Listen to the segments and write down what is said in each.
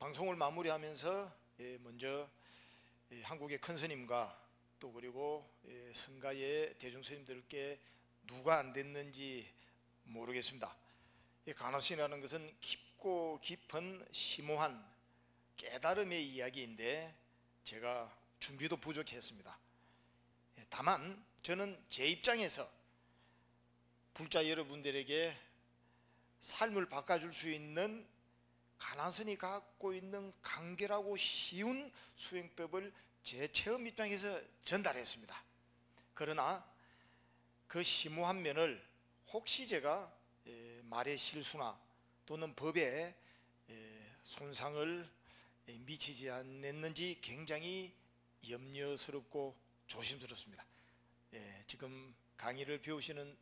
방송을 마무리하면서 먼저 한국의 큰 스님과 또 그리고 성가의 대중 스님들께 누가 안 됐는지 모르겠습니다. 간화신이라는 것은 깊고 깊은 심오한 깨달음의 이야기인데 제가 준비도 부족했습니다. 다만 저는 제 입장에서 불자 여러분들에게 삶을 바꿔줄 수 있는 간화선이 갖고 있는 간결하고 쉬운 수행법을 제 체험 입장에서 전달했습니다. 그러나 그 심오한 면을 혹시 제가 말의 실수나 또는 법에 손상을 미치지 않았는지 굉장히 염려스럽고 조심스럽습니다. 지금 강의를 배우시는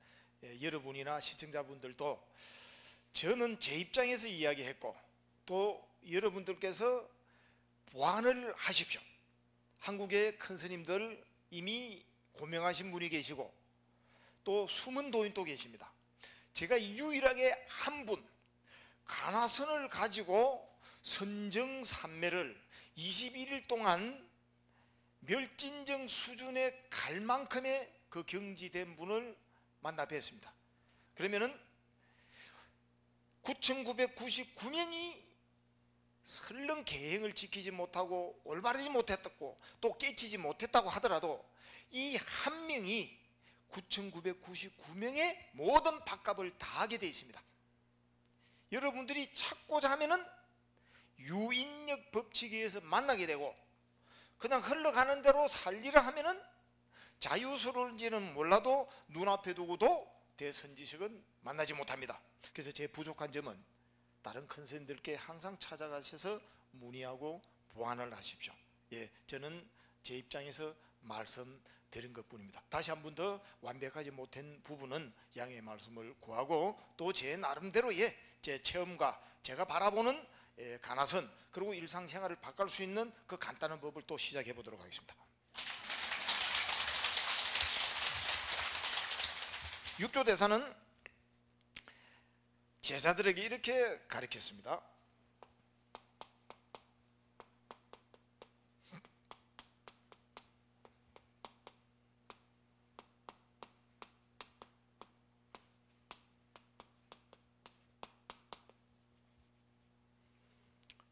여러분이나 시청자분들도 저는 제 입장에서 이야기했고 또 여러분들께서 보완을 하십시오. 한국의 큰 스님들 이미 고명하신 분이 계시고 또 숨은 도인도 계십니다. 제가 유일하게 한 분 간화선을 가지고 선정산매를 21일 동안 멸진정 수준에 갈 만큼의 그 경지된 분을 만나 뵀습니다. 그러면은 9,999명이 설령 계행을 지키지 못하고 올바르지 못했고 또 깨치지 못했다고 하더라도 이 한 명이 9,999명의 모든 밥값을 다 하게 되어 있습니다. 여러분들이 찾고자 하면은 유인력 법칙에 의해서 만나게 되고 그냥 흘러가는 대로 살리려 하면은 자유스러운지는 몰라도 눈앞에 두고도 대선지식은 만나지 못합니다. 그래서 제 부족한 점은 다른 큰 스님들께 항상 찾아가셔서 문의하고 보완을 하십시오. 저는 제 입장에서 말씀드린 것뿐입니다. 다시 한 번 더 완벽하지 못한 부분은 양해의 말씀을 구하고 또 제 나름대로의 제 체험과 제가 바라보는 간화선 그리고 일상생활을 바꿀 수 있는 그 간단한 법을 또 시작해 보도록 하겠습니다. 육조대사는 제자들에게 이렇게 가르쳤습니다.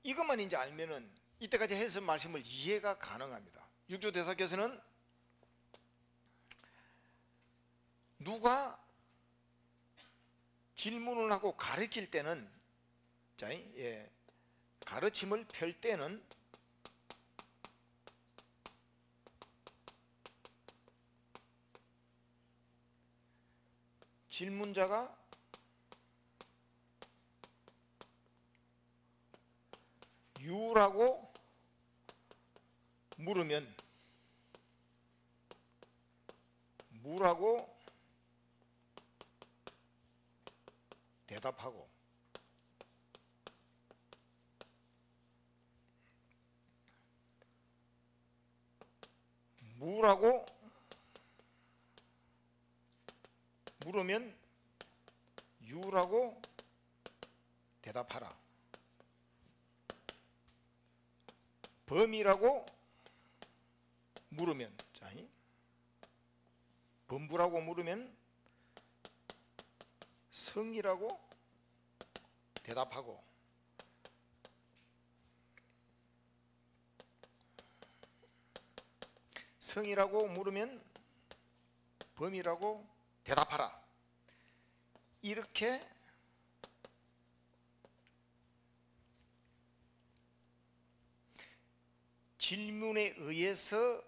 이것만 이제 알면은 이때까지 했던 말씀을 이해가 가능합니다. 육조대사께서는 누가 질문을 하고 가르칠 때는 가르침을 펼 때는 질문자가 유라고 물으면 무라고 대답하고 무라고 물으면 유라고 대답하라. 범이라고 물으면 범부라고 물으면 성이라고 대답하고 성이라고 물으면 범이라고 대답하라. 이렇게 질문에 의해서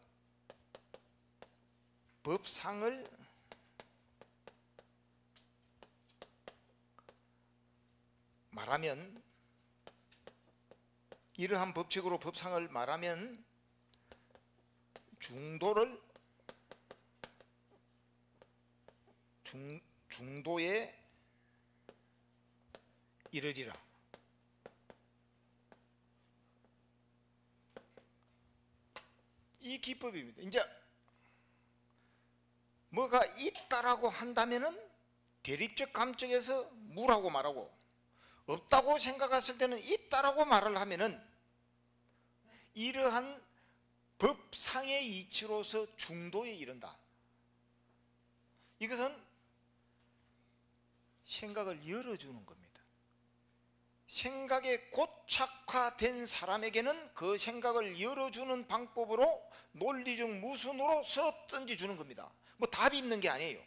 법상을 말하면 이러한 법칙으로 법상을 말하면 중도에 이르리라. 이 기법입니다. 이제 뭐가 있다라고 한다면은 대립적 감정에서 무라고 말하고 없다고 생각했을 때는 있다라고 말을 하면은 이러한 법상의 이치로서 중도에 이른다. 이것은 생각을 열어주는 겁니다. 생각에 고착화된 사람에게는 그 생각을 열어주는 방법으로 논리적 무순으로서 던져주는 겁니다. 뭐 답이 있는 게 아니에요.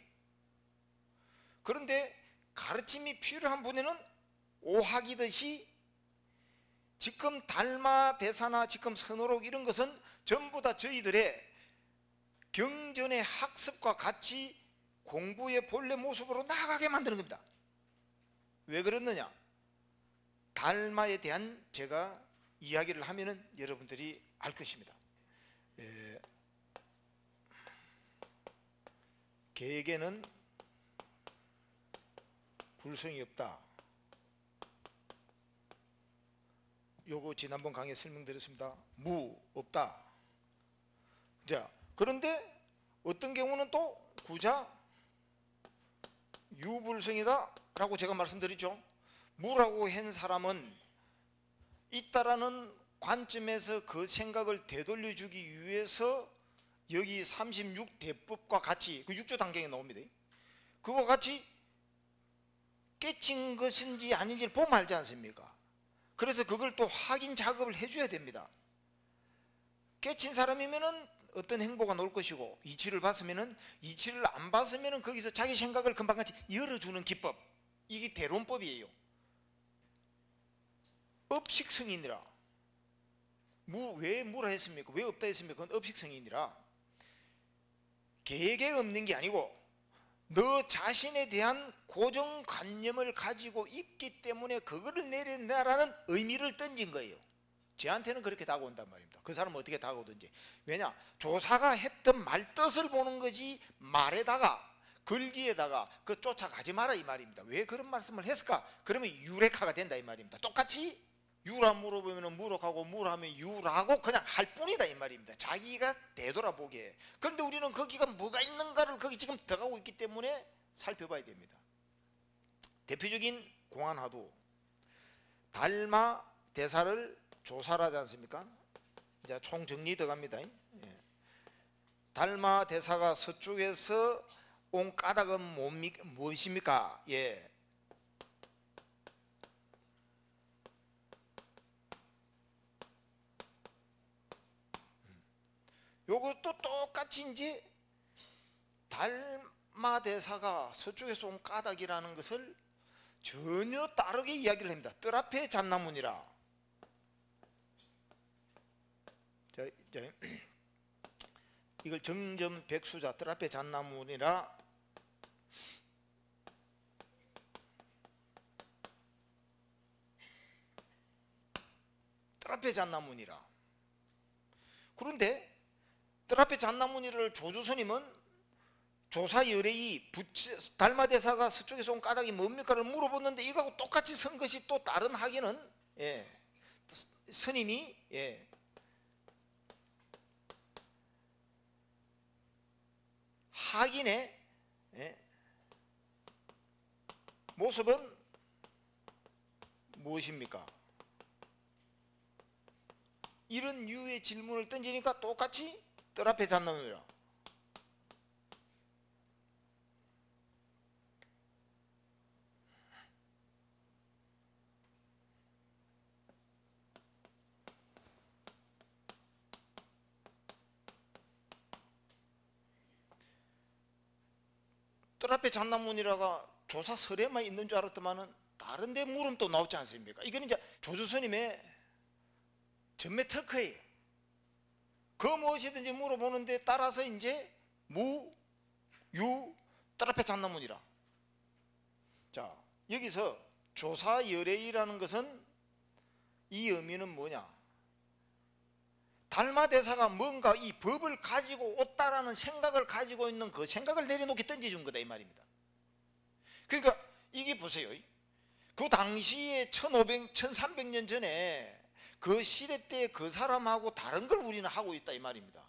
그런데 가르침이 필요한 분에는 오학이듯이 지금 달마대사나 지금 선어록 이런 것은 전부 다 저희들의 경전의 학습과 같이 공부의 본래 모습으로 나아가게 만드는 겁니다. 왜 그랬느냐? 달마에 대한 제가 이야기를 하면은 여러분들이 알 것입니다. 개에게는 불성이 없다. 요거 지난번 강의에 설명드렸습니다. 무 없다. 자, 그런데 어떤 경우는 또 구자 유불성이다 라고 제가 말씀드렸죠. 무라고 한 사람은 있다라는 관점에서 그 생각을 되돌려 주기 위해서 여기 36대법과 같이 그 6조 단경에 나옵니다. 그와 같이 깨친 것인지 아닌지를 보면 알지 않습니까? 그래서 그걸 또 확인 작업을 해줘야 됩니다. 깨친 사람이면은 어떤 행보가 나올 것이고, 이치를 봤으면은, 이치를 안 봤으면은 거기서 자기 생각을 금방같이 열어주는 기법, 이게 대론법이에요. 업식성이니라. 왜 무라 했습니까? 왜 없다 했습니까? 그건 업식성이니라. 계획에 없는 게 아니고 너 자신에 대한 고정관념을 가지고 있기 때문에 그거를 내린다라는 의미를 던진 거예요. 저한테는 그렇게 다가온단 말입니다. 그 사람은 어떻게 다가오든지. 왜냐? 조사가 했던 말 뜻을 보는 거지 말에다가 글귀에다가 그 쫓아가지 마라 이 말입니다. 왜 그런 말씀을 했을까? 그러면 유레카가 된다 이 말입니다. 똑같이 유라 물어보면 무락하고 무라하면 유라고 그냥 할 뿐이다 이 말입니다. 자기가 되돌아보게. 그런데 우리는 거기가 뭐가 있는가를 거기 지금 들어가고 있기 때문에 살펴봐야 됩니다. 대표적인 공안화도 달마 대사를 조사를 하지 않습니까? 이제 총 정리 들어갑니다. 달마 대사가 서쪽에서 온 까닭은 무엇입니까? 예. 요것도 똑같이 이제 달마 대사가 서쪽에서 온 까닭이라는 것을 전혀 다르게 이야기를 합니다. 뜰 앞에 잣나무니라. 이걸 정점 백수자 뜰 앞에 잣나무니라. 뜰 앞에 잣나무니라. 그런데 뜰 앞에 잣나무니를 조주스님은 조사 열애이 달마대사가 서쪽에서 온 까닭이 뭡니까를 물어봤는데 이거하고 똑같이 선 것이 또 다른 학위는 스님이 학인의 모습은 무엇입니까? 이런 유의 질문을 던지니까 똑같이 뜰 앞에 잣나무니라. 뜰 앞에 잣나무니라가 조사설에만 있는 줄 알았더만은 다른 데 물음 또 나오지 않습니까? 이건 이제 조주스님의 전매 특허예요. 그 무엇이든지 물어보는데 따라서 이제 무, 유, 뜰 앞에 잣나무니라. 자, 여기서 조사열애이라는 것은 이 의미는 뭐냐? 달마대사가 뭔가 이 법을 가지고 왔다라는 생각을 가지고 있는 그 생각을 내려놓게 던져준 거다 이 말입니다. 그러니까 이게 보세요. 그 당시에 1300년 전에 그 시대 때 그 사람하고 다른 걸 우리는 하고 있다 이 말입니다.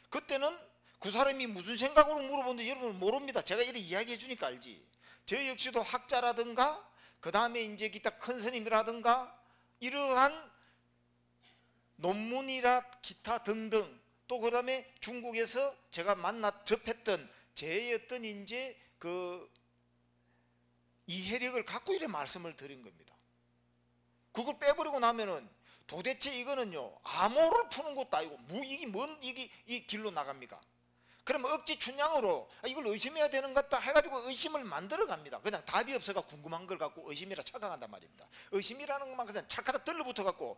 그때는 그 사람이 무슨 생각으로 물어보는데 여러분은 모릅니다. 제가 이렇게 이야기해 주니까 알지. 저 역시도 학자라든가 그 다음에 이제 기타 큰 스님이라든가 이러한 논문이라 기타 등등, 또 그다음에 중국에서 제가 접했던 제 어떤 이제 그 이해력을 갖고 이래 말씀을 드린 겁니다. 그걸 빼버리고 나면은 도대체 이거는요, 암호를 푸는 것도 아니고 이게 뭔 이 길로 나갑니까? 그러면 억지 춘향으로 이걸 의심해야 되는 것도 해가지고 의심을 만들어 갑니다. 그냥 답이 없어가 궁금한 걸 갖고 의심이라 착각한단 말입니다. 의심이라는 것만 그냥 착하다 들러붙어 갖고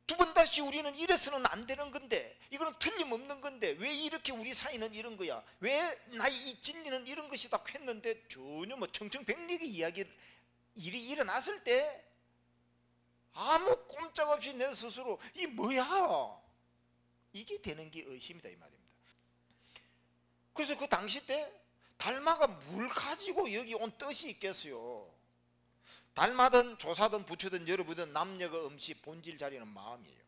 두 번 다시 우리는 이래서는 안 되는 건데, 이거는 틀림없는 건데 왜 이렇게 우리 사이는 이런 거야, 왜 나의 이 진리는 이런 것이다 했는데 전혀 뭐 청청백리의 일이 일어났을 때 아무 꼼짝없이 내 스스로 이 뭐야, 이게 되는 게 의심이다 이 말입니다. 그래서 그 당시 때 달마가 뭘 가지고 여기 온 뜻이 있겠어요. 달마든 조사든 부처든 여러분든 남녀가 음시 본질 자리는 마음이에요.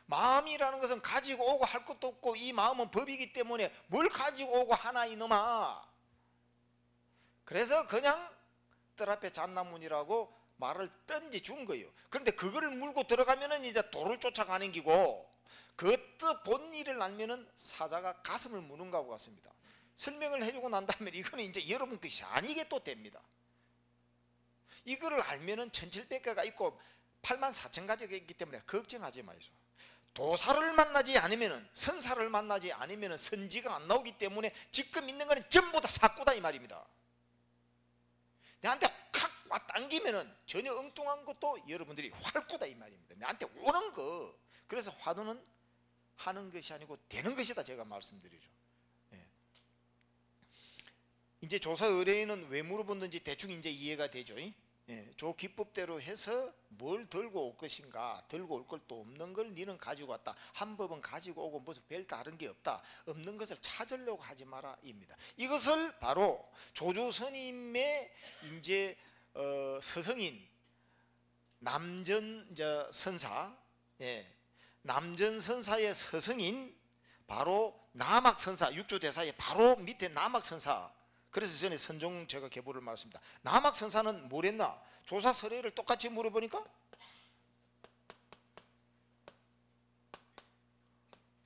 마음이라는 것은 가지고 오고 할 것도 없고, 이 마음은 법이기 때문에 뭘 가지고 오고 하나 이놈아. 그래서 그냥 뜰 앞에 잣나무니라고 말을 던지 준 거예요. 그런데 그거를 물고 들어가면은 이제 도를 쫓아가는 기고, 그 뜻 본일을 알면은 사자가 가슴을 무는 거하고 같습니다. 설명을 해주고 난 다음에 이거는 이제 여러분 것이 아니게 또 됩니다. 이거를 알면은 1700개가 있고 84,000가지가 있기 때문에 걱정하지 마이소. 도사를 만나지 않으면은, 선사를 만나지 않으면은 선지가 안 나오기 때문에 지금 있는 거는 전부 다 사꾸다 이 말입니다. 내한테 확 와 당기면은 전혀 엉뚱한 것도 여러분들이 활구다 이 말입니다. 내한테 오는 거. 그래서 화두는 하는 것이 아니고 되는 것이다 제가 말씀드리죠. 예. 이제 조사 의뢰인은 왜 물어봤는지 대충 이제 이해가 되죠. 예. 조 기법대로 해서 뭘 들고 올 것인가, 들고 올 걸 또 없는 걸 니는 가지고 왔다, 한 법은 가지고 오고 무슨 별 다른 게 없다, 없는 것을 찾으려고 하지 마라 입니다. 이것을 바로 조주 스님의 이제 서성인 남전 선사, 예, 남전 선사의 서성인 바로 남학 선사, 육조 대사의 바로 밑에 남학 선사. 그래서 전에 선종 제가 계보를 말했습니다. 남학 선사는 뭘 했나? 조사 서례를 똑같이 물어보니까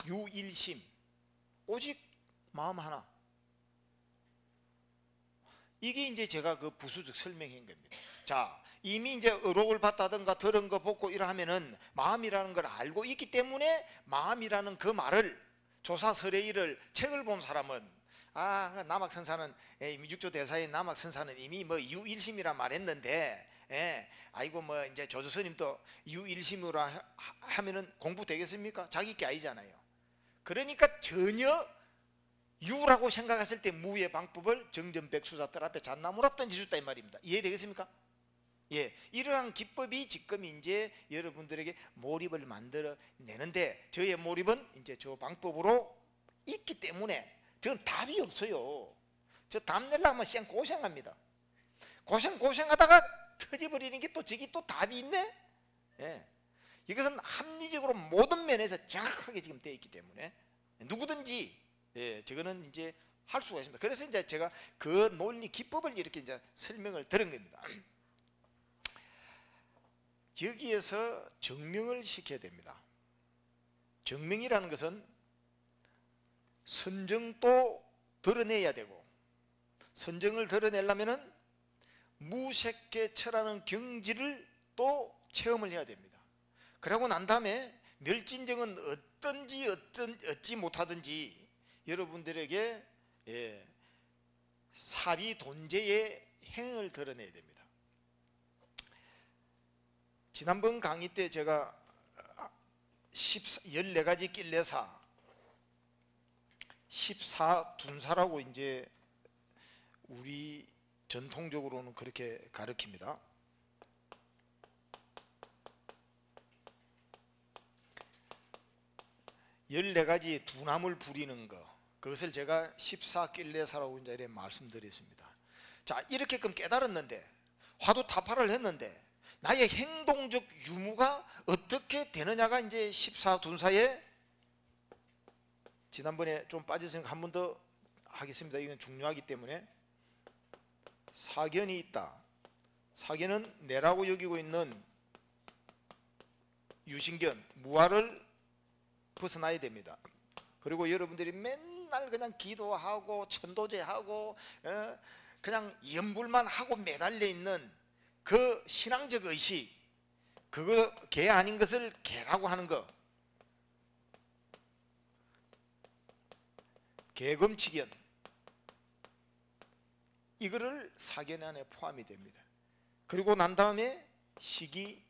유일심, 오직 마음 하나. 이게 이제 제가 그 부수적 설명인 겁니다. 자, 이미 이제 의록을 봤다든가 들은 거 보고 이러하면은 마음이라는 걸 알고 있기 때문에 마음이라는 그 말을, 조사 서례일을 책을 본 사람은 남학선사는 육조 대사의 남학선사는 이미 뭐 유일심이라 말했는데, 아이고 뭐 이제 조조스님도 유일심으로 하면은 공부 되겠습니까? 자기 게 아니잖아요. 그러니까 전혀 유라고 생각했을 때 무의 방법을 정전백수자 뜰 앞에 잣나무라 던져줬다 이 말입니다. 이해되겠습니까? 예, 이러한 기법이 지금 이제 여러분들에게 몰입을 만들어 내는데, 저의 몰입은 이제 저 방법으로 있기 때문에 저는 답이 없어요. 저 답 내려면 쌩 고생합니다. 고생하다가 터져버리는 게 또 저기 또 답이 있네. 예, 이것은 합리적으로 모든 면에서 정확하게 지금 되어 있기 때문에 누구든지, 예, 저거는 이제 할 수가 있습니다. 그래서 이제 제가 그 논리 기법을 이렇게 이제 설명을 드린 겁니다. 여기에서 증명을 시켜야 됩니다. 증명이라는 것은 선정도 드러내야 되고, 선정을 드러내려면은 무색계처라는 경지를 또 체험을 해야 됩니다. 그러고 난 다음에 멸진정은 어찌 못하든지 여러분들에게, 예, 사비돈제의 행을 드러내야 됩니다. 지난번 강의 때 제가 14가지 낄레사, 14둔사라고 이제 우리 전통적으로는 그렇게 가르칩니다. 열네 가지 두나물 부리는 거, 그것을 제가 14낄레사라고 이제 말씀드렸습니다. 자, 이렇게끔 깨달았는데, 화두 타파를 했는데 나의 행동적 유무가 어떻게 되느냐가 이제 14둔사의, 지난번에 좀 빠졌으니까 한 번 더 하겠습니다. 이건 중요하기 때문에. 사견이 있다. 사견은 내라고 여기고 있는 유신견, 무아를 벗어나야 됩니다. 그리고 여러분들이 맨날 그냥 기도하고 천도제하고 그냥 염불만 하고 매달려 있는 그 신앙적 의식, 그거 개 아닌 것을 개라고 하는 거, 개검치견, 이거를 사견 안에 포함이 됩니다. 그리고 난 다음에 시기,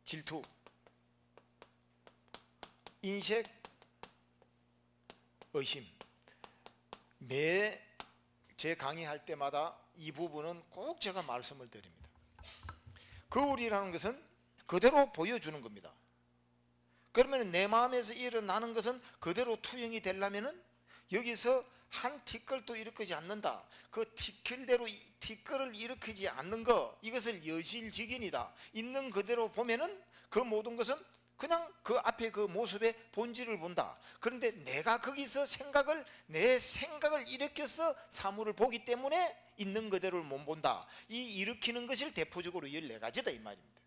질투, 인색, 의심. 매 제 강의할 때마다 이 부분은 꼭 제가 말씀을 드립니다. 거울이라는 것은 그대로 보여주는 겁니다. 그러면 내 마음에서 일어나는 것은 그대로 투영이 되려면은 여기서 한 티끌도 일으키지 않는다. 그 티끌대로 티끌을 일으키지 않는 거, 이것을 여실직인이다. 있는 그대로 보면은 그 모든 것은 그냥 그 앞에 그 모습의 본질을 본다. 그런데 내가 거기서 내 생각을 일으켜서 사물을 보기 때문에 있는 그대로를 못 본다. 이 일으키는 것을 대표적으로 14가지다 이 말입니다.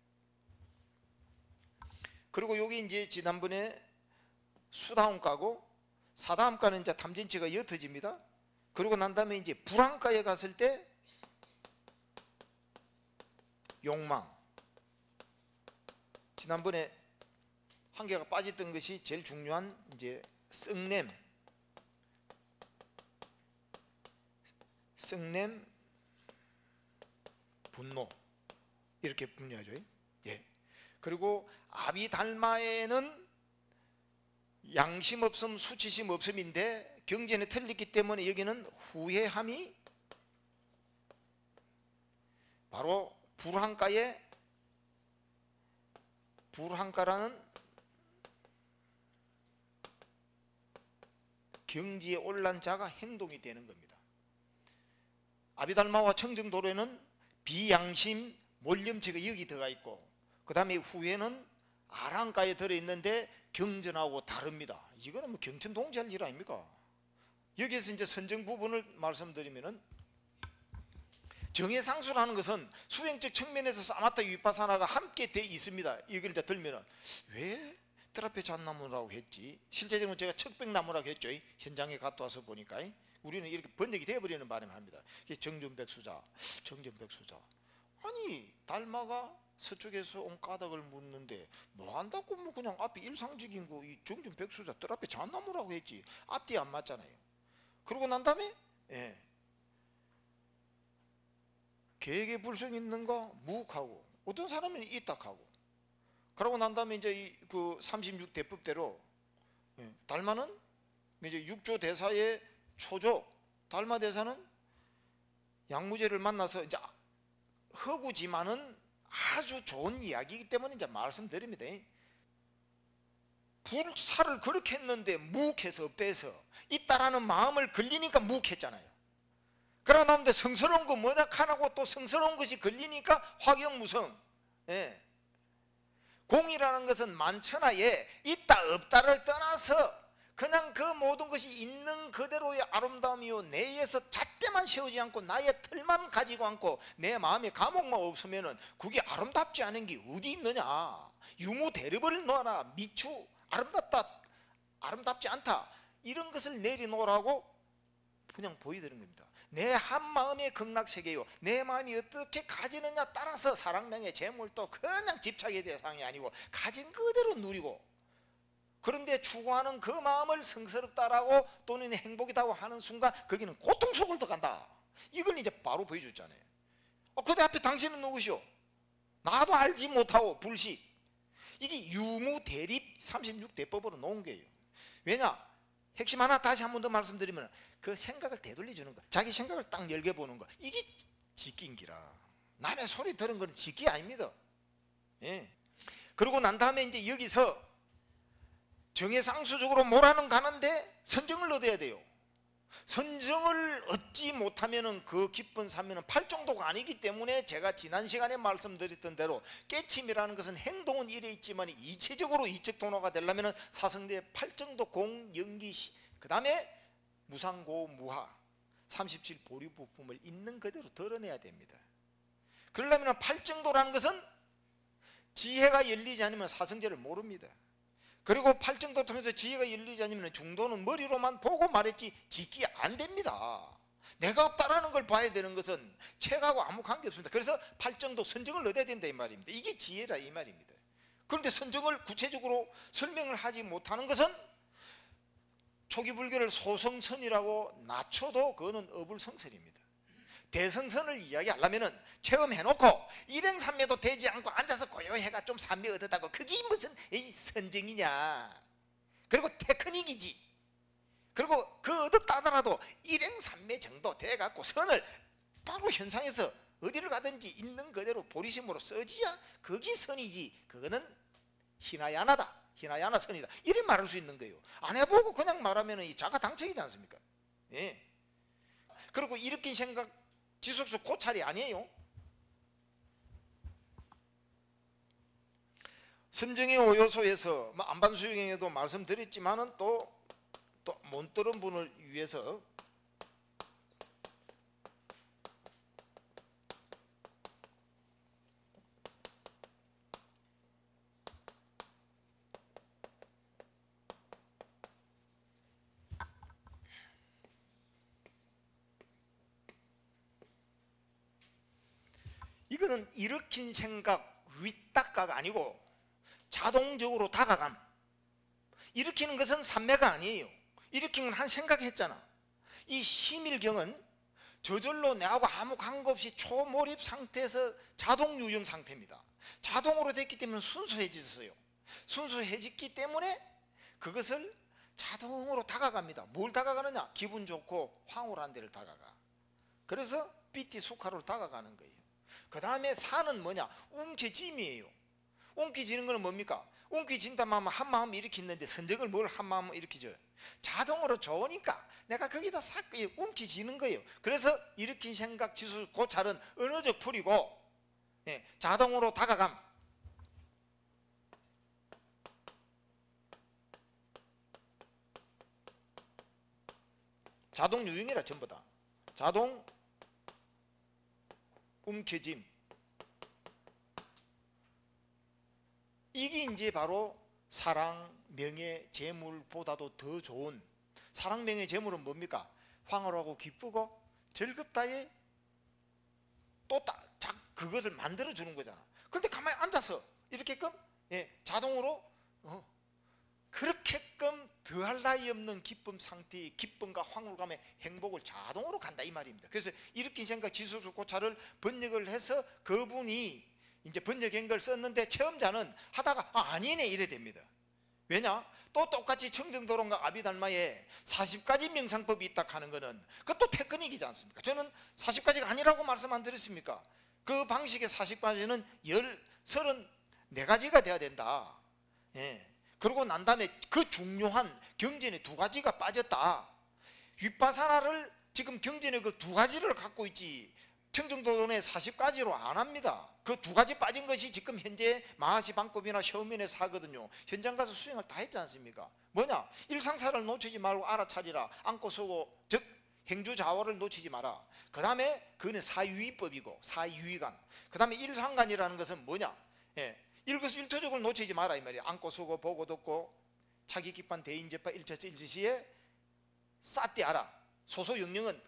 그리고 여기 이제 지난번에 수다음가고 사다음가는 이제 탐진치가 옅어집니다. 그리고 난 다음에 이제 불안가에 갔을 때 욕망. 지난번에 한 개가 빠졌던 것이 제일 중요한 이제 썩냄, 분노, 이렇게 분류하죠. 예. 그리고 아비달마에는 양심 없음, 수치심 없음인데 경전에 틀렸기 때문에 여기는 후회함이 바로 불한가라는 경지에 올란 자가 행동이 되는 겁니다. 아비달마와 청정도로에는 비양심, 몰염체가 여기 들어가 있고, 그 다음에 후회는 아랑가에 들어있는데 경전하고 다릅니다. 이거는 뭐 경천동지할 일 아닙니까? 여기에서 이제 선정 부분을 말씀드리면은, 정해상수라는 것은 수행적 측면에서 사마타 위파사나가 함께 되어 있습니다. 이걸 이제 들면은 왜 트라페 잣나무라고 했지? 실제적으로 제가 척백나무라고 했죠. 현장에 갔다 와서 보니까 우리는 이렇게 번역이 되어버리는 바람에 합니다. 정전백수자. 아니 달마가 서쪽에서 온 까닭을 묻는데 뭐 한다고 뭐 그냥 앞에 일상적인 거 이 정전백수자 트라페 잣나무라고 했지. 앞뒤 안 맞잖아요. 그러고 난 다음에 계획에 불성 있는가 무욱하고, 어떤 사람은 이딱하고, 그러고 난 다음에 이제 그 36대법대로 달마는 이제 6조 대사의 초조, 달마 대사는 양무제를 만나서 이제 허구지만은 아주 좋은 이야기이기 때문에 이제 말씀드립니다. 불사를 그렇게 했는데 무욱해서 업돼서 있다라는 마음을 걸리니까 무욱했잖아요. 그러고 나면 성스러운 거 뭐냐 하나고 또 성스러운 것이 걸리니까 화경무성. 공이라는 것은 만천하에 있다 없다를 떠나서 그냥 그 모든 것이 있는 그대로의 아름다움이요, 내에서 잣대만 세우지 않고 나의 틀만 가지고 않고 내 마음에 감옥만 없으면은 그게 아름답지 않은 게 어디 있느냐. 유무대립을 놓아라. 미추 아름답다, 아름답지 않다, 이런 것을 내려놓으라고 그냥 보여드리는 겁니다. 내 한마음의 극락세계요, 내 마음이 어떻게 가지느냐 따라서 사랑명의 재물도 그냥 집착의 대상이 아니고 가진 그대로 누리고, 그런데 추구하는 그 마음을 성스럽다라고 또는 행복이라고 하는 순간 거기는 고통 속을 들어간다. 이걸 이제 바로 보여줬잖아요. 그대 앞에 당신은 누구시오? 나도 알지 못하고 불식. 이게 유무대립 36대법으로 놓은 거예요. 왜냐? 핵심 하나 다시 한 번 더 말씀드리면 그 생각을 되돌려주는 거, 자기 생각을 딱 열게 보는 거, 이게 지끼인기라. 남의 소리 들은 거는 지끼 아닙니다. 그러고 난 다음에 이제 여기서 정해상수적으로 뭐라는 가는데 선정을 얻어야 돼요. 선정을 얻지 못하면은 그 기쁜 사면은 팔정도가 아니기 때문에 제가 지난 시간에 말씀드렸던 대로 깨침이라는 것은 행동은 이래 있지만 이체적으로 이적 도노가 되려면은 사성대 팔정도 공영기, 그 다음에 무상고 무하 37 보류 부품을 있는 그대로 드러내야 됩니다. 그러려면 팔정도라는 것은 지혜가 열리지 않으면 사성제를 모릅니다. 그리고 팔정도 통해서 지혜가 열리지 않으면 중도는 머리로만 보고 말했지 짓기 안 됩니다. 내가 없다라는 걸 봐야 되는 것은 책하고 아무 관계없습니다. 그래서 팔정도 선정을 얻어야 된다 이 말입니다. 이게 지혜라 이 말입니다. 그런데 선정을 구체적으로 설명을 하지 못하는 것은 초기 불교를 소성선이라고 낮춰도 그거는 어불성설입니다. 대성선을 이야기하려면 체험해놓고 일행삼매도 되지 않고 앉아서 고요해가 좀 삼매 얻었다고 그게 무슨 선정이냐. 그리고 테크닉이지. 그리고 그 얻었다더라도 일행삼매 정도 돼갖고 선을 바로 현상에서 어디를 가든지 있는 그대로 보리심으로 써지야 그게 선이지. 그거는 히나야나다. 히나야나 선이다. 이렇게 말할 수 있는 거예요. 안 해보고 그냥 말하면 이 자가당착이지 않습니까? 예. 그리고 일으킨 생각 지속수 고찰이 아니에요. 선정의 5요소에서 안반수용에도 말씀드렸지만은 또 못 들은 분을 위해서 이거는 일으킨 생각 윗닦아가 아니고 자동적으로 다가감. 일으키는 것은 삼매가 아니에요. 일으키는 건 한 생각했잖아. 이 심일경은 저절로 내하고 아무 관계없이 초몰입 상태에서 자동 유형 상태입니다. 자동으로 됐기 때문에 순수해졌어요. 순수해졌기 때문에 그것을 자동으로 다가갑니다. 뭘 다가가느냐? 기분 좋고 황홀한 데를 다가가. 그래서 삐띠 수카로 다가가는 거예요. 그 다음에 사는 뭐냐? 움켜짐이에요. 움켜지는 거는 뭡니까? 움켜진다면 하면 한 마음 일으키는데 선정을 뭘 한 마음 일으키죠? 자동으로 좋으니까 내가 거기다 싹 움켜지는 거예요. 그래서 일으킨 생각 지수 고찰은 언어적 풀이고 자동으로 다가감. 자동 유형이라 전부 다. 자동 움켜짐. 이게 이제 바로 사랑, 명예, 재물보다도 더 좋은 사랑, 명예, 재물은 뭡니까? 황홀하고 기쁘고 즐겁다에 또 그것을 만들어주는 거잖아. 그런데 가만히 앉아서 이렇게끔 자동으로 그렇게끔 더할 나위 없는 기쁨 상태의 기쁨과 황홀감의 행복을 자동으로 간다 이 말입니다. 그래서 일으킨 생각 지수수 고찰을 번역을 해서 그분이 이제 번역한 걸 썼는데 체험자는 하다가 아니네 이래 됩니다. 왜냐? 또 똑같이 청정도론과 아비달마에 40가지 명상법이 있다 하는 거는 그것도 테크닉이지 않습니까? 저는 40가지가 아니라고 말씀 안 드렸습니까? 그 방식의 40가지는 34가지가 돼야 된다. 그러고 난 다음에 그 중요한 경전의 2가지가 빠졌다. 윗바사나를 지금 경전의 그 2가지를 갖고 있지 청정도론의 40가지로 안 합니다. 그 2가지 빠진 것이 지금 현재 마하시 방법이나 셔우면에서 하거든요. 현장 가서 수행을 다 했지 않습니까? 뭐냐? 일상사를 놓치지 말고 알아차리라. 앉고 서고 즉 행주자화를 놓치지 마라. 그 다음에 그는 사유의법이고 사유의관. 그 다음에 일상관이라는 것은 뭐냐? 일거수일투족을 놓치지 마라 이 말이야. 앉고 서고 보고 듣고 차기 기판 대인제파 일처치 일지시에 싸띠하라. 소소영령은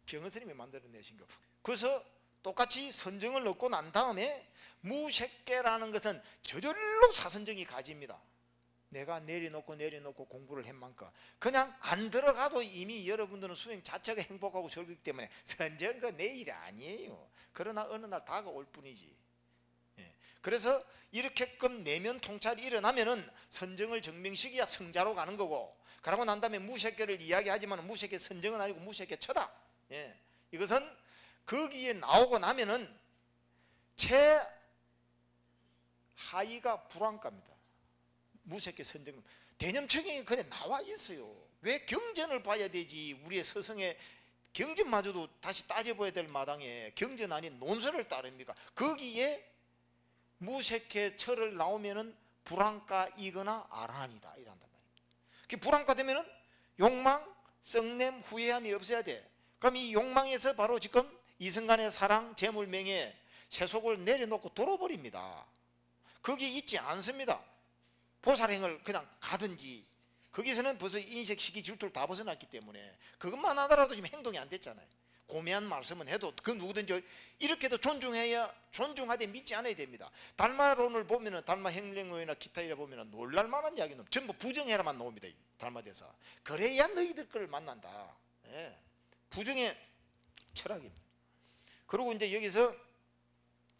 경허스님이 만들어내신 거. 그래서 똑같이 선정을 얻고 난 다음에 무색계라는 것은 저절로 사선정이 가집니다. 내가 내려놓고 공부를 한 만큼 그냥 안 들어가도 이미 여러분들은 수행 자체가 행복하고 즐겁기 때문에 선정은 내 일이 아니에요. 그러나 어느 날 다가올 뿐이지. 그래서 이렇게끔 내면 통찰이 일어나면은 선정을 증명시켜야 성자로 가는 거고, 그러고 난 다음에 무색계를 이야기하지만 무색계 선정은 아니고 무색계 처다. 이것은 거기에 나오고 나면은 최하위가 불안가입니다. 무색계 선정 대념청에 그래 나와 있어요. 왜 경전을 봐야 되지? 우리의 서성의 경전마저도 다시 따져봐야 될 마당에 경전 아닌 논설을 따릅니까? 거기에 무색계 철을 나오면은 불안가이거나 아라한이다 이란단 말입니다. 그 불안가 되면은 욕망, 썩냄, 후회함이 없어야 돼. 그럼 이 욕망에서 바로 지금 이승간의 사랑, 재물, 명예, 세속을 내려놓고 돌아버립니다. 거기 있지 않습니다. 보살행을 그냥 가든지, 거기서는 벌써 인식, 시기, 질투를 다 벗어났기 때문에 그것만 하더라도 지금 행동이 안 됐잖아요. 고매한 말씀은 해도 그 누구든지 이렇게도 존중해야, 존중하되 믿지 않아야 됩니다. 달마론을 보면은, 달마 행령론이나 기타 이라 보면은 놀랄 만한 이야기는 전부 부정해라만 나옵니다. 달마대사. 그래야 너희들 걸 만난다. 예. 부정의 철학입니다. 그리고 이제 여기서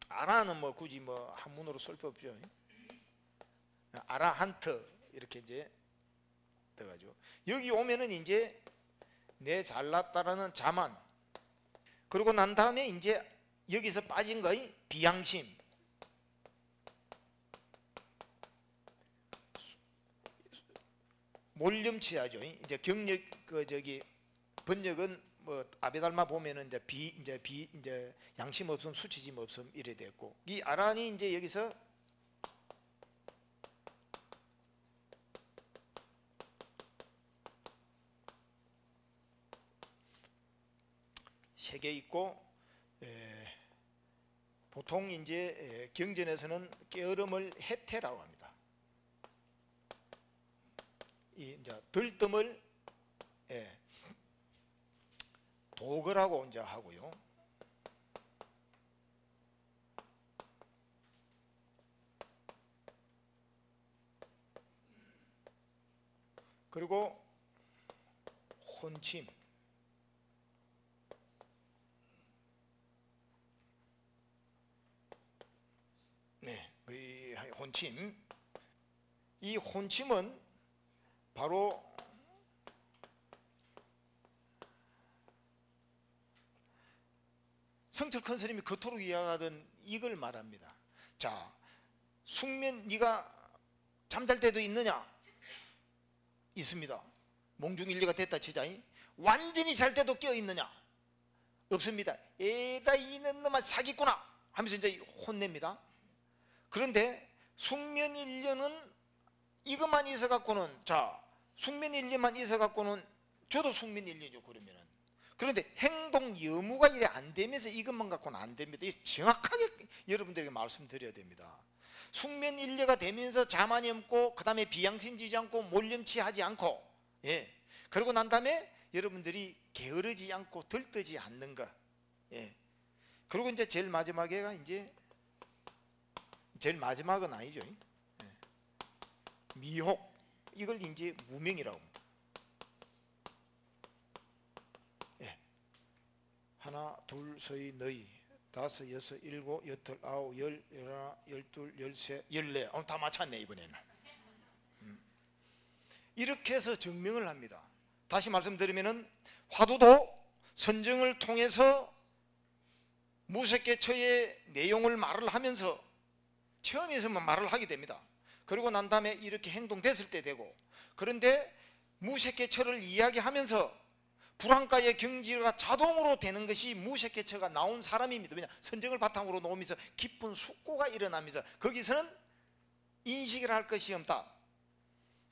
아라는 뭐 굳이 뭐 한문으로 쓸 필요 없죠. 아라한트 이렇게 이제 돼가지고 여기 오면은 이제 내 잘났다라는 자만, 그리고 난 다음에 이제 여기서 빠진 거의 비양심, 몰렴치하죠. 이제 경력 그 저기 번역은 뭐 아베달마 보면은 이제 양심 없음, 수치심 없음 이래 됐고, 이 아란이 이제 여기서 세 개 있고, 보통 이제 경전에서는 게으름을 해태라고 합니다. 이 이제 들뜸을 도거라고 이제 하고요. 그리고 혼침, 이 혼침, 이 혼침은 바로 성철 큰 스님이 그토록 이야기하던 이걸 말합니다. 자, 숙면 네가 잠잘 때도 있느냐? 있습니다. 몽중일리가 됐다 치자. 완전히 잘 때도 깨어 있느냐? 없습니다. 에라 이는 놈아 사기꾼아 하면서 이제 혼냅니다. 그런데 숙면일려는 이것만 있어 갖고는, 자, 숙면일려만 있어 갖고는 저도 숙면일려죠. 그러면은. 그런데 행동 여무가 이래 안 되면서 이것만 갖고는 안 됩니다. 정확하게 여러분들에게 말씀드려야 됩니다. 숙면일려가 되면서 자만이 없고, 그 다음에 비양심지지 않고, 몰렴치하지 않고, 그러고 난 다음에 여러분들이 게으르지 않고 들뜨지 않는 것. 그리고 이제 제일 마지막에가 이제, 제일 마지막은 아니죠. 미혹, 이걸 이제 무명이라고 합니다. 하나, 둘, 서이, 너희, 다섯, 여섯, 일곱, 여덟, 아홉, 열, 열하나, 열둘, 열세, 열네. 다 맞췄네 이번에는. 이렇게 해서 증명을 합니다. 다시 말씀드리면은 화두도 선정을 통해서 무색개처의 내용을 말을 하면서 처음에서만 말을 하게 됩니다. 그리고 난 다음에 이렇게 행동됐을 때 되고, 그런데 무색개처를 이야기하면서 불안가의 경지가 자동으로 되는 것이 무색개처가 나온 사람입니다. 왜냐? 선정을 바탕으로 놓으면서 깊은 숙고가 일어나면서 거기서는 인식을 할 것이 없다.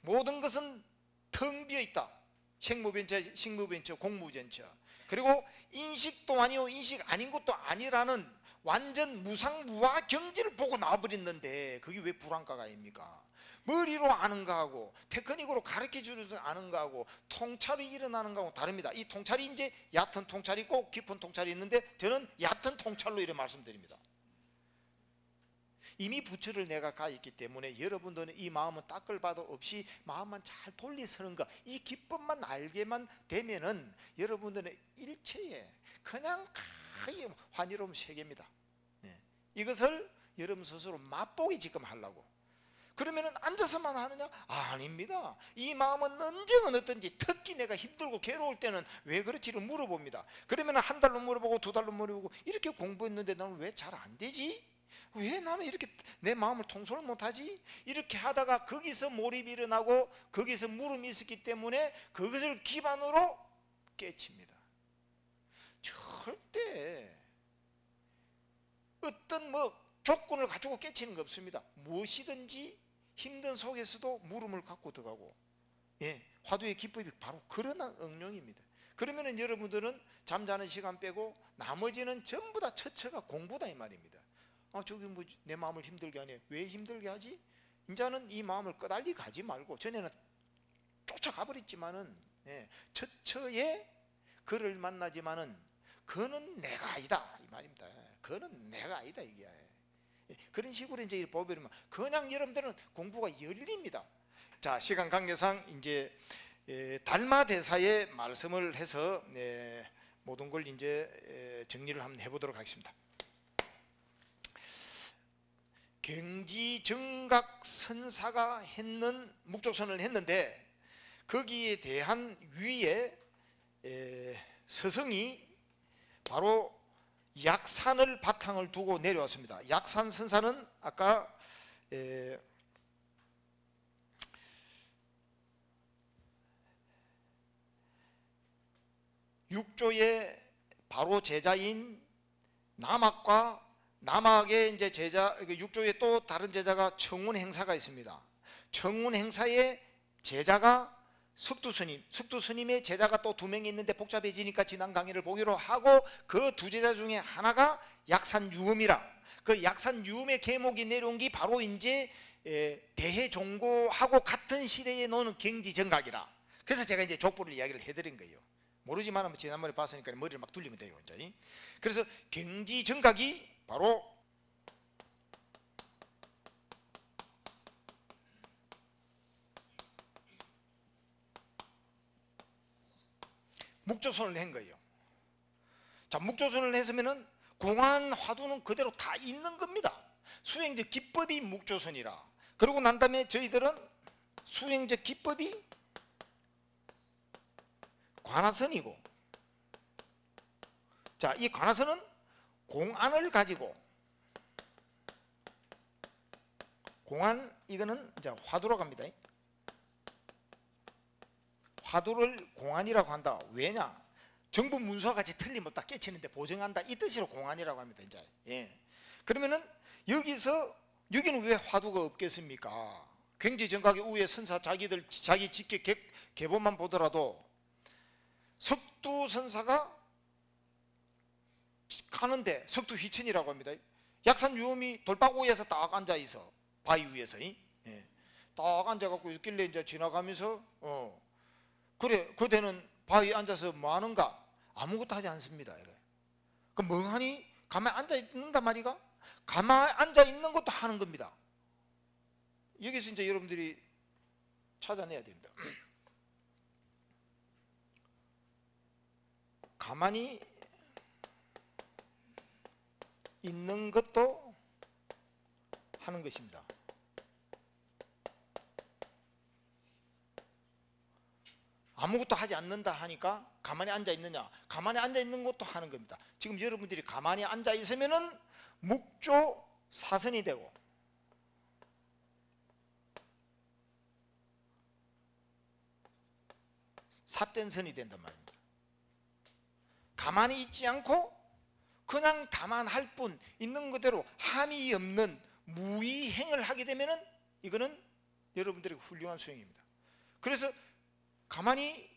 모든 것은 텅 비어 있다. 생무변처, 식무변처, 공무변처. 그리고 인식도 아니고 인식 아닌 것도 아니라는 완전 무상무화 경지를 보고 나와버렸는데 그게 왜 불안가가 아닙니까? 머리로 아는 거하고 테크닉으로 가르쳐주는 아는 거하고 통찰이 일어나는 거하고 다릅니다. 이 통찰이 이제 얕은 통찰이 있고 깊은 통찰이 있는데, 저는 얕은 통찰로 이렇게 말씀드립니다. 이미 부처를 내가 가 있기 때문에 여러분들은 이 마음은 닦을 바도 없이 마음만 잘 돌리서는 것, 이 기법만 알게만 되면은 여러분들은 일체에 그냥 가히 환희로운 세계입니다. 이것을 여러분 스스로 맛보기 지금 하려고. 그러면은 앉아서만 하느냐? 아닙니다. 이 마음은 언제는 어떤지, 특히 내가 힘들고 괴로울 때는 왜 그렇지를 물어봅니다. 그러면은 한 달로 물어보고 두 달로 물어보고, 이렇게 공부했는데 나는 왜 잘 안 되지? 왜 나는 이렇게 내 마음을 통솔을 못하지? 이렇게 하다가 거기서 몰입이 일어나고 거기서 물음이 있었기 때문에 그것을 기반으로 깨칩니다. 절대 어떤 조건을 가지고 깨치는 거 없습니다. 무엇이든지 힘든 속에서도 물음을 갖고 들어가고, 화두의 기법이 바로 그런 응용입니다. 그러면은 여러분들은 잠자는 시간 빼고 나머지는 전부 다 처처가 공부다 이 말입니다. 저기 뭐 내 마음을 힘들게 하네. 왜 힘들게 하지? 이제는 이 마음을 끄달리 가지 말고, 전에는 쫓아가 버렸지만은, 처처에 그를 만나지만은 그는 내가 아니다 이 말입니다. 그는 내가 아니다 이게. 그런 식으로 이제 보면 그냥 여러분들은 공부가 열립니다. 자, 시간 관계상 이제 달마대사의 말씀을 해서 모든 걸 이제 정리를 한번 해보도록 하겠습니다. 경지정각 선사가 했는 묵조선을 했는데 거기에 대한 위에 서성이 바로 약산을 바탕을 두고 내려왔습니다. 약산 선사는 아까 육조의 바로 제자인 남학과 남학의 이제 제자, 육조의 또 다른 제자가 청운행사가 있습니다. 청운행사의 제자가 석두스님, 석두스님의 제자가 또 2명이 있는데 복잡해지니까 지난 강의를 보기로 하고 그 2 제자 중에 하나가 약산유음이라. 그 약산유음의 계목이 내려온 게 바로 이제 대해종고하고 같은 시대에 노는 경지정각이라. 그래서 제가 이제 족보를 이야기를 해드린 거예요. 모르지만 지난번에 봤으니까 머리를 막 돌리면 돼요. 그래서 경지정각이 바로 묵조선을 한 거예요. 자, 묵조선을 했으면은 공안 화두는 그대로 다 있는 겁니다. 수행적 기법이 묵조선이라. 그러고 난 다음에 저희들은 수행적 기법이 관화선이고, 자, 이 관화선은 공안을 가지고, 공안 이거는 이제 화두라고 합니다. 화두를 공안이라고 한다. 왜냐? 정부 문서와 같이 틀리면 딱 깨치는데 보정한다 이 뜻으로 공안이라고 합니다. 이제 그러면은 여기서 여기는 왜 화두가 없겠습니까? 경지정각의 우회 선사 자기들 자기 직계 계보만 보더라도 석두선사가 가는데 석두휘천이라고 합니다. 약산유음이 돌박 위에서 딱 앉아 있어. 바위 위에서 딱 앉아갖고 있길래 이제 지나가면서 그래 그대는 바위에 앉아서 뭐 하는가? 아무것도 하지 않습니다. 그 멍하니 가만히 앉아 있는단 말이가? 가만히 앉아 있는 것도 하는 겁니다. 여기서 이제 여러분들이 찾아내야 됩니다. 가만히 있는 것도 하는 것입니다. 아무것도 하지 않는다 하니까 가만히 앉아 있느냐? 가만히 앉아 있는 것도 하는 겁니다. 지금 여러분들이 가만히 앉아 있으면은 묵조 사선이 되고, 사된선이 된단 말입니다. 가만히 있지 않고 그냥 다만 할 뿐, 있는 그대로 함이 없는 무의행을 하게 되면은 이거는 여러분들의 훌륭한 수행입니다. 그래서 가만히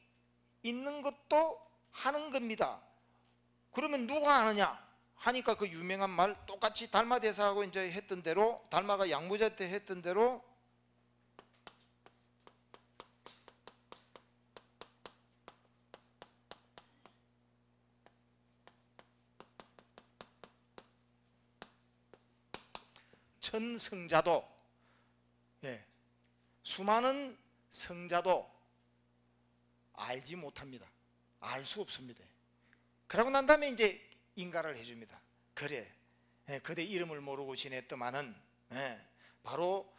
있는 것도 하는 겁니다. 그러면 누가 하느냐 하니까 그 유명한 말, 똑같이 달마대사하고 이제 했던 대로, 달마가 양무자 때 했던 대로 천성자도, 수많은 성자도 알지 못합니다. 알 수 없습니다. 그러고 난 다음에 이제 인가를 해줍니다. 그래, 그대 이름을 모르고 지냈더만은 바로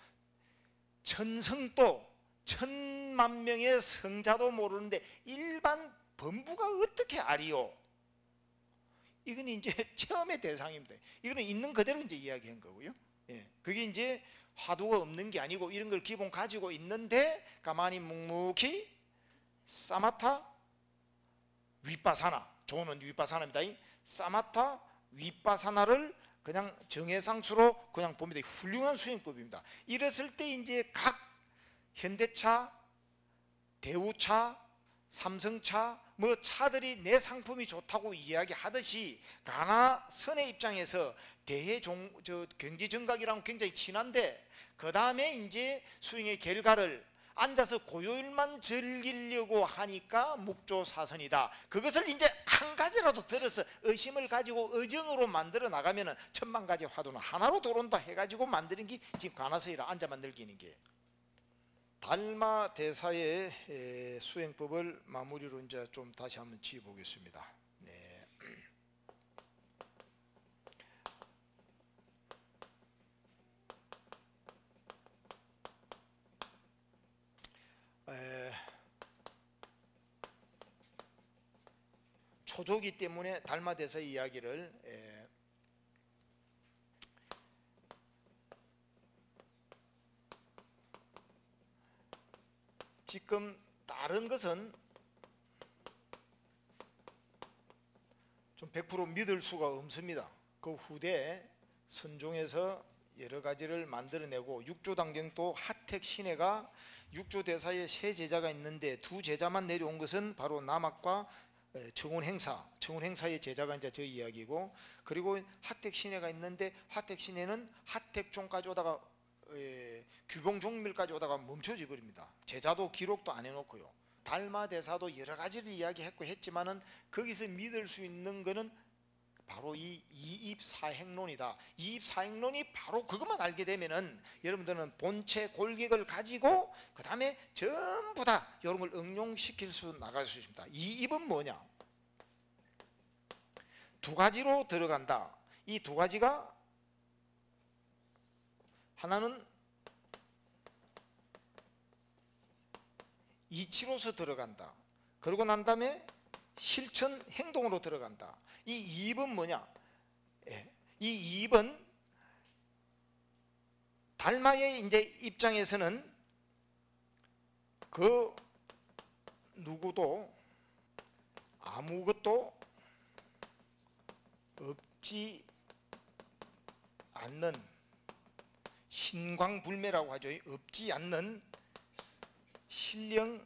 천성도, 1000만 명의 성자도 모르는데 일반 범부가 어떻게 아리요? 이건 이제 체험의 대상입니다. 이거는 있는 그대로 이제 이야기한 거고요. 그게 이제 화두가 없는 게 아니고 이런 걸 기본 가지고 있는데 가만히 묵묵히 사마타 윗바사나, 조는 윗바사나입니다. 사마타 윗바사나를 그냥 정해상수로 그냥 봅니다. 훌륭한 수행법입니다. 이랬을 때 이제 각 현대차, 대우차, 삼성차 뭐 차들이 내 상품이 좋다고 이야기하듯이 가나선의 입장에서 경제 정각이랑 굉장히 친한데, 그 다음에 이제 수행의 결과를 앉아서 고요일만 즐기려고 하니까 묵조사선이다. 그것을 이제 한 가지라도 들어서 의심을 가지고 의정으로 만들어 나가면은 천만 가지 화두는 하나로 들어온다 해가지고 만드는 게 지금 가나서이라 앉아 만들기는 게. 달마 대사의 수행법을 마무리로 이제 좀 다시 한번 지어 보겠습니다. 네. 초조기 때문에 달마 대사의 이야기를 지금 다른 것은 좀 100% 믿을 수가 없습니다. 그 후대에 선종에서 여러 가지를 만들어내고, 육조당경도 하택 신해가 육조대사에 세 제자가 있는데 두 제자만 내려온 것은 바로 남학과 청운행사의 제자가 이제 저 이야기고, 그리고 하택 신해가 있는데 하택 신해는 하택종까지 오다가 규봉종밀까지 오다가 멈춰져 버립니다. 제자도 기록도 안 해놓고요. 달마대사도 여러 가지를 이야기했고 했지만은 거기서 믿을 수 있는 거는 바로 이 이입사행론이다. 이입사행론이 바로 그것만 알게 되면은 여러분들은 본체 골격을 가지고 그 다음에 전부 다 이런 걸 응용시킬 수 나갈 수 있습니다. 이입은 뭐냐? 두 가지로 들어간다. 이 두 가지가 하나는 이치로서 들어간다. 그러고 난 다음에 실천 행동으로 들어간다. 이 이입은 뭐냐? 이 이입은 달마의 이제 입장에서는 그 누구도 아무것도 없지 않는 신광불매라고 하죠. 없지 않는 신령스런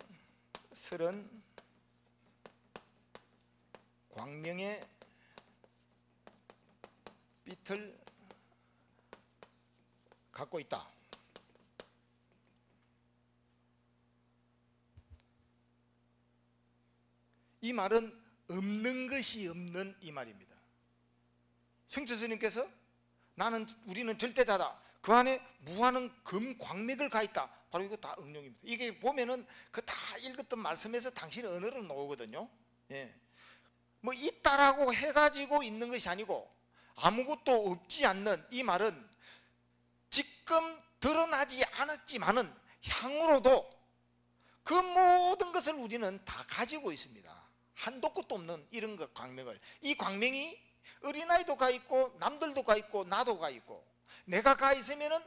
광명의 빛을 갖고 있다. 이 말은 없는 것이 없는 이 말입니다. 성철 스님께서 우리는 절대자다. 그 안에 무한한 금광맥을 가 있다. 바로 이거 다 응용입니다. 이게 보면은 그 다 읽었던 말씀에서 당신의 언어로 나오거든요. 예. 뭐 있다라고 해가지고 있는 것이 아니고 아무것도 없지 않는 이 말은 지금 드러나지 않았지만은 향후로도 그 모든 것을 우리는 다 가지고 있습니다. 한도 끝도 없는 이런 것 광명을. 이 광명이 어린아이도 가 있고 남들도 가 있고 나도 가 있고, 내가 가 있으면은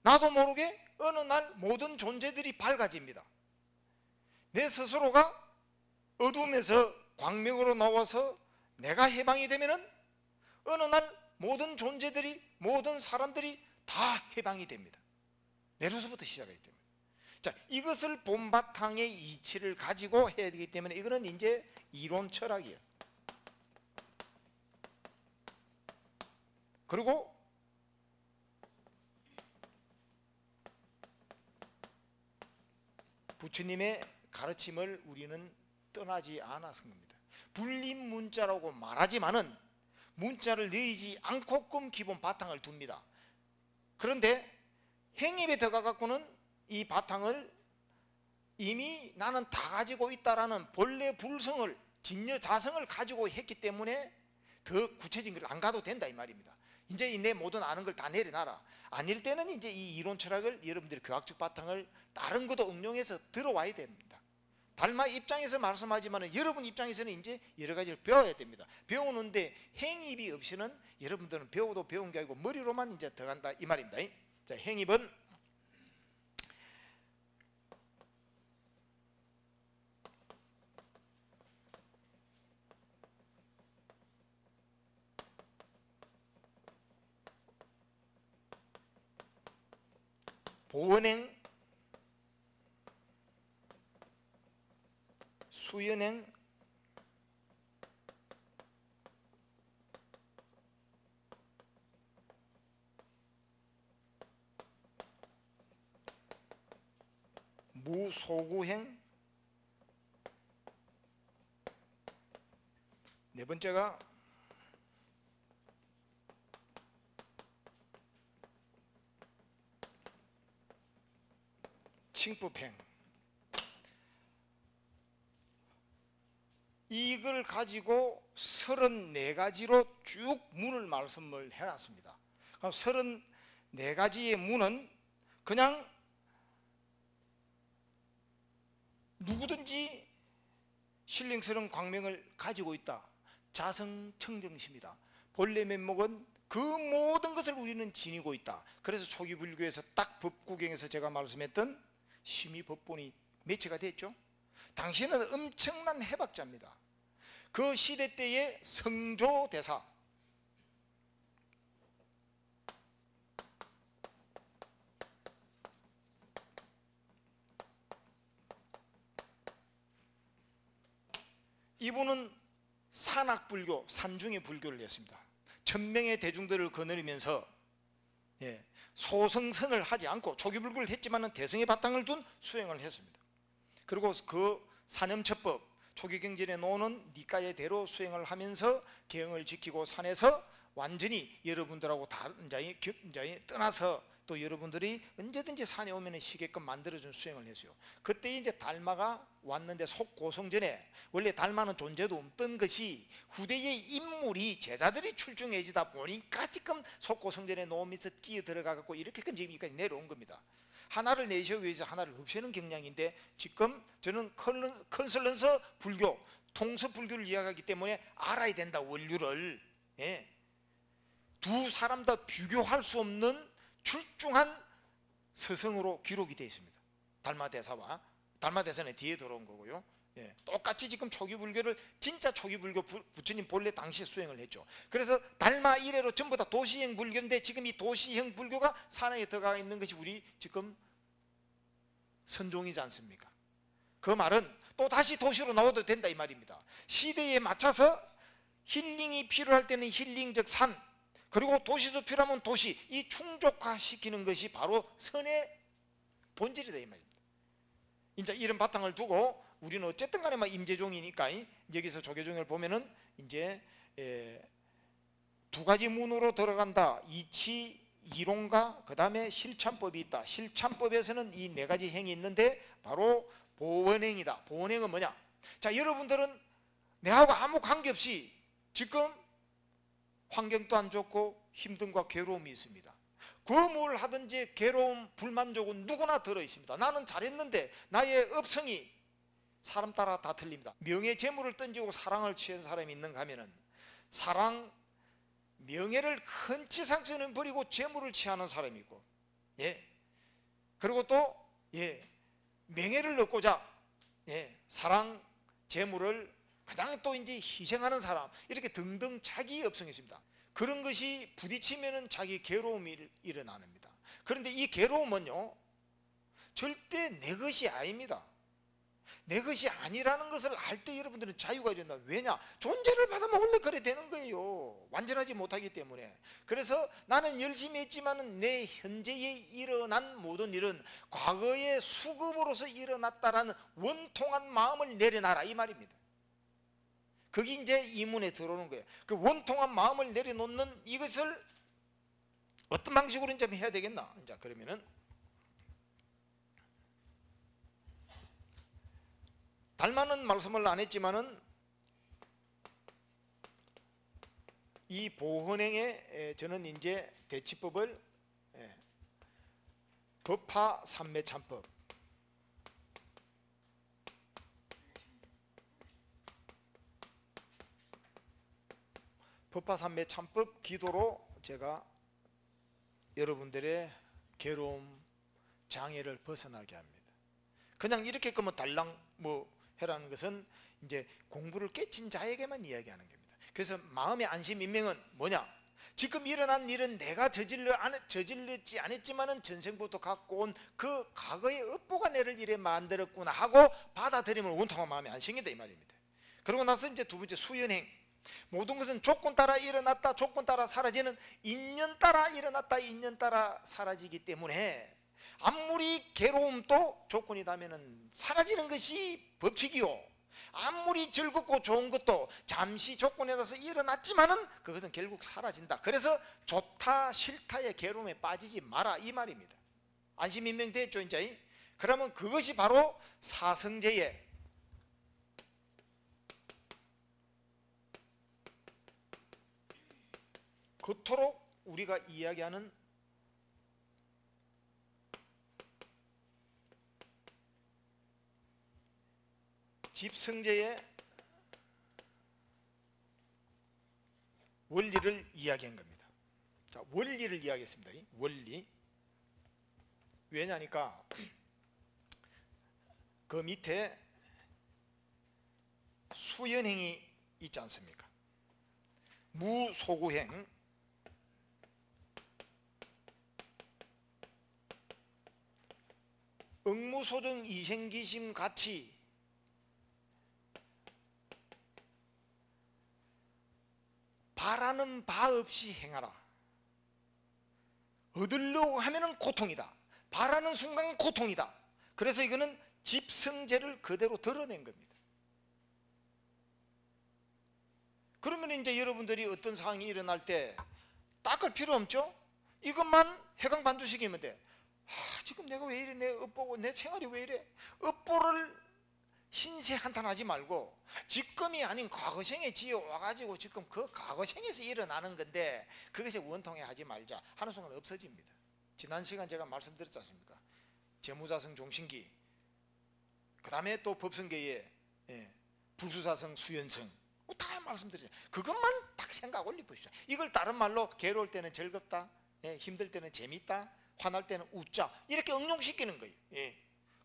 나도 모르게 어느 날 모든 존재들이 밝아집니다. 내 스스로가 어둠에서 광명으로 나와서 내가 해방이 되면은 어느 날 모든 존재들이, 모든 사람들이 다 해방이 됩니다. 내로서부터 시작하기 때문에. 자, 이것을 본바탕의 이치를 가지고 해야 되기 때문에 이거는 이제 이론 철학이에요. 그리고 부처님의 가르침을 우리는 떠나지 않았은 겁니다. 불림 문자라고 말하지만은 문자를 넣이지 않고끔 기본 바탕을 둡니다. 그런데 행입에 들어가 갖고는 이 바탕을 이미 나는 다 가지고 있다라는 본래 불성을, 진여자성을 가지고 했기 때문에 더 구체적인 걸 안 가도 된다 이 말입니다. 이제 내 모든 아는 걸 다 내려놔라. 아닐 때는 이제 이 이론 철학을 여러분들이 교학적 바탕을 다른 것도 응용해서 들어와야 됩니다. 달마 입장에서 말씀하지만 여러분 입장에서는 이제 여러 가지를 배워야 됩니다. 배우는데 행입이 없이는 여러분들은 배워도 배운 게 아니고 머리로만 이제 들어간다 이 말입니다. 자, 행입은 보원행, 수연행 무소구행, 네 번째가 칭법행. 이걸 가지고 34가지로 쭉 문을 말씀을 해놨습니다. 그럼 34가지의 문은 그냥 누구든지 신령스러운 광명을 가지고 있다. 자성청정심이다. 본래 면목은 그 모든 것을 우리는 지니고 있다. 그래서 초기 불교에서 딱 법구경에서 제가 말씀했던 심의법본이 매체가 됐죠. 당시에는 엄청난 해박자입니다. 그 시대 때의 성조대사, 이분은 산악불교, 산중의 불교를 했습니다. 천명의 대중들을 거느리면서 소승선을 하지 않고 초기불교를 했지만 대성의 바탕을 둔 수행을 했습니다. 그리고 그 사념처법, 초기경전에 놓는 니까의 대로 수행을 하면서 계형을 지키고 산에서 완전히 여러분들하고 떠나서 또 여러분들이 언제든지 산에 오면 쉬게끔 만들어준 수행을 했어요. 그때 이제 달마가 왔는데 속고성전에, 원래 달마는 존재도 없던 것이 후대의 인물이 제자들이 출중해지다 보니까 지금 속고성전에 놓으면서 끼어 들어가고 이렇게끔 지금까지 내려온 겁니다. 하나를 내시하기 위해서 하나를 없애는 경향인데, 지금 저는 컨설런서 불교, 통섭 불교를 이야기하기 때문에 알아야 된다. 원류를 두 사람 다 비교할 수 없는 출중한 서성으로 기록이 되어 있습니다. 달마대사와, 달마대사는 뒤에 들어온 거고요. 똑같이 지금 초기불교를, 진짜 초기불교 부처님 본래 당시에 수행을 했죠. 그래서 달마 이래로 전부 다 도시형 불교인데, 지금 이 도시형 불교가 산에 들어가 있는 것이 우리 지금 선종이지 않습니까? 그 말은 또 다시 도시로 나와도 된다 이 말입니다. 시대에 맞춰서 힐링이 필요할 때는 힐링적 산, 그리고 도시도 필요하면 도시, 이 충족화시키는 것이 바로 선의 본질이다 이 말입니다. 이제 이런 바탕을 두고 우리는 어쨌든 간에 임재종이니까 여기서 조계종을 보면은 이제 두 가지 문으로 들어간다. 이치, 이론가, 그 다음에 실찬법이 있다. 실찬법에서는 이 네 가지 행이 있는데 바로 보원행이다. 보원행은 뭐냐? 자, 여러분들은 내하고 아무 관계없이 지금 환경도 안 좋고 힘듦과 괴로움이 있습니다. 그 뭘 하든지 괴로움, 불만족은 누구나 들어있습니다. 나는 잘했는데 나의 업성이 사람 따라 다 틀립니다. 명예 재물을 던지고 사랑을 취한 사람이 있는가 하면은, 사랑, 명예를 헌치상처는 버리고 재물을 취하는 사람이 있고, 그리고 또 명예를 얻고자 사랑, 재물을 가장 또 이제 희생하는 사람, 이렇게 등등 자기 업성이 있습니다. 그런 것이 부딪히면은 자기 괴로움이 일어납니다. 그런데 이 괴로움은요, 절대 내 것이 아닙니다. 내 것이 아니라는 것을 알 때 여러분들은 자유가 된다. 왜냐? 존재를 받으면 원래 그래 되는 거예요. 완전하지 못하기 때문에. 그래서 나는 열심히 했지만 내 현재에 일어난 모든 일은 과거의 수급으로서 일어났다라는 원통한 마음을 내려놔라 이 말입니다. 그게 이제 이문에 들어오는 거예요. 그 원통한 마음을 내려놓는 이것을 어떤 방식으로 이제 해야 되겠나? 자, 그러면은 달마는 말씀을 안 했지만은 이 보헌행에 저는 이제 대치법을 법화 삼매참법, 법화삼매참법 기도로 제가 여러분들의 괴로움, 장애를 벗어나게 합니다. 그냥 이렇게 그러면 달랑 해라는 것은 이제 공부를 깨친 자에게만 이야기하는 겁니다. 그래서 마음의 안심 인명은 뭐냐? 지금 일어난 일은 내가 저질렀지 않았지만은 전생부터 갖고 온 그 과거의 업보가 나를 이래 만들었구나 하고 받아들이면 원통한 마음이 안 생긴다 이 말입니다. 그러고 나서 이제 두 번째 수연행. 모든 것은 조건 따라 일어났다 조건 따라 사라지는 인연 따라 일어났다 인연 따라 사라지기 때문에 아무리 괴로움도 조건이다면 사라지는 것이 법칙이요, 아무리 즐겁고 좋은 것도 잠시 조건에 따라서 일어났지만은 그것은 결국 사라진다. 그래서 좋다 싫다의 괴로움에 빠지지 마라 이 말입니다. 안심인명됐죠 이제? 그러면 그것이 바로 사성제의 그토록 우리가 이야기하는 집성제의 원리를 이야기한 겁니다. 자, 원리를 이야기했습니다. 원리. 왜냐니까 그 밑에 수연행이 있지 않습니까? 무소구행, 응무소정 이생기심 같이 바라는 바 없이 행하라. 얻으려고 하면은 고통이다. 바라는 순간 고통이다. 그래서 이거는 집성제를 그대로 드러낸 겁니다. 그러면 이제 여러분들이 어떤 상황이 일어날 때 닦을 필요 없죠? 이것만 해강반주시키면 돼. 지금 내가 왜 이래, 내 업보고 내 생활이 왜 이래. 업보를 신세 한탄하지 말고 지금이 아닌 과거생에 지어와가지고 지금 그 과거생에서 일어나는 건데 그것에 원통해 하지 말자 하는 순간 없어집니다. 지난 시간 제가 말씀드렸지 않습니까? 재무자성 종신기, 그 다음에 또 법성계의 불수사성 수연성 다 말씀드렸죠. 그것만 딱 생각 올려보십시오. 이걸 다른 말로 괴로울 때는 즐겁다, 힘들 때는 재밌다, 화날 때는 웃자 이렇게 응용시키는 거예요.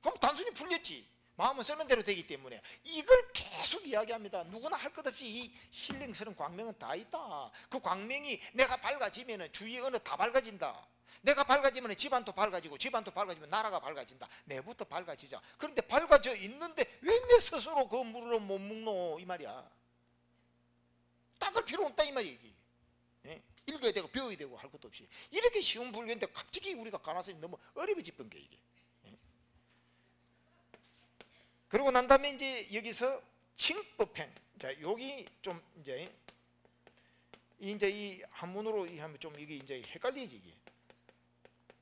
그럼 단순히 풀렸지. 마음은 쓰는 대로 되기 때문에 이걸 계속 이야기합니다. 누구나 할 것 없이 이 신령스러운 광명은 다 있다. 그 광명이 내가 밝아지면 주위의 어느 다 밝아진다. 내가 밝아지면 집안도 밝아지고 집안도 밝아지면 나라가 밝아진다. 내부터 밝아지자. 그런데 밝아져 있는데 왜 내 스스로 그 물을 못 먹노 이 말이야. 닦을 필요 없다 이 말이야. 읽어야 되고 배워야 되고 할 것도 없이 이렇게 쉬운 불교인데 갑자기 우리가 가나서니 너무 어려워집은 게 이게. 그러고 난 다음에 이제 여기서 칭법행. 자, 여기 좀 이제 이 한문으로 하면 좀 이게 이제 헷갈리지 이게.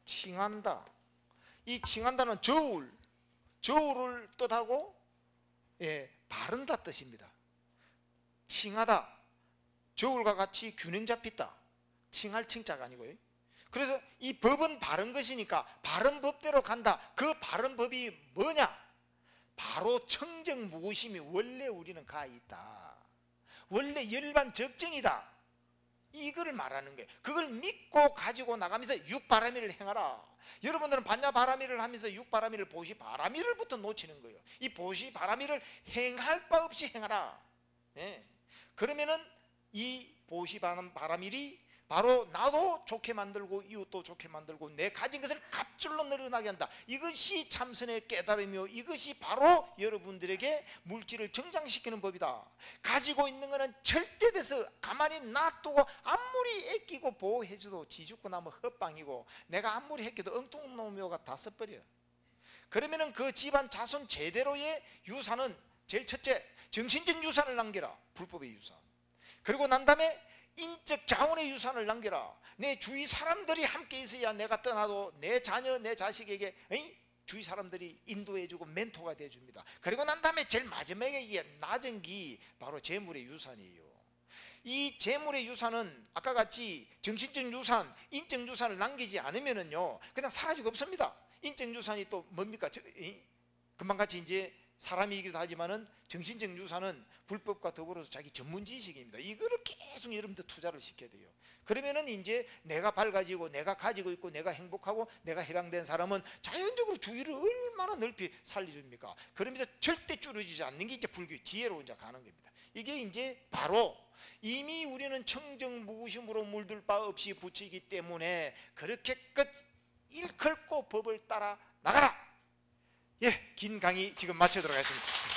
칭한다. 이 칭한다는 저울을 뜻하고 바른다 뜻입니다. 칭하다. 저울과 같이 균형 잡힌다. 칭할 칭자가 아니고요. 그래서 이 법은 바른 것이니까 바른 법대로 간다. 그 바른 법이 뭐냐? 바로 청정 무고심이 원래 우리는 가 있다. 원래 열반 적정이다. 이걸 말하는 거예요. 그걸 믿고 가지고 나가면서 육바라미를 행하라. 여러분들은 반야바라미를 하면서 육바라미를 보시바라미를부터 놓치는 거예요. 이 보시바라미를 행할 바 없이 행하라. 그러면은 이 보시바라밀이 바로 나도 좋게 만들고 이웃도 좋게 만들고 내 가진 것을 갑줄로 늘어나게 한다. 이것이 참선의 깨달음이요, 이것이 바로 여러분들에게 물질을 정장시키는 법이다. 가지고 있는 것은 절대 돼서 가만히 놔두고 아무리 아끼고 보호해줘도 지죽고 나면 헛방이고 내가 아무리 했기도 엉뚱놈묘가 다 써버려. 그러면은 그 집안 자손 제대로의 유산은 제일 첫째 정신적 유산을 남겨라. 불법의 유산. 그리고 난 다음에 인적 자원의 유산을 남겨라. 내 주위 사람들이 함께 있어야 내가 떠나도 내 자녀 내 자식에게 주위 사람들이 인도해주고 멘토가 돼줍니다. 그리고 난 다음에 제일 마지막에 이게 낮은 기 바로 재물의 유산이에요. 이 재물의 유산은 아까 같이 정신적 유산, 인적 유산을 남기지 않으면은요 그냥 사라지고 없습니다. 인적 유산이 또 뭡니까? 금방 같이 이제 사람이기도 하지만은 정신적 유산은 불법과 더불어서 자기 전문 지식입니다. 이거를 계속 여러분들 투자를 시켜야 돼요. 그러면은 이제 내가 밝아지고 내가 가지고 있고 내가 행복하고 내가 해방된 사람은 자연적으로 주위를 얼마나 넓히 살려줍니까? 그러면서 절대 줄어지지 않는 게 이제 불교의 지혜로운 자 가는 겁니다. 이게 이제 바로 이미 우리는 청정무구심으로 물들 바 없이 부치기 때문에 그렇게 끝 일컬고 법을 따라 나가라. 예, 긴 강의 지금 마치도록 하겠습니다.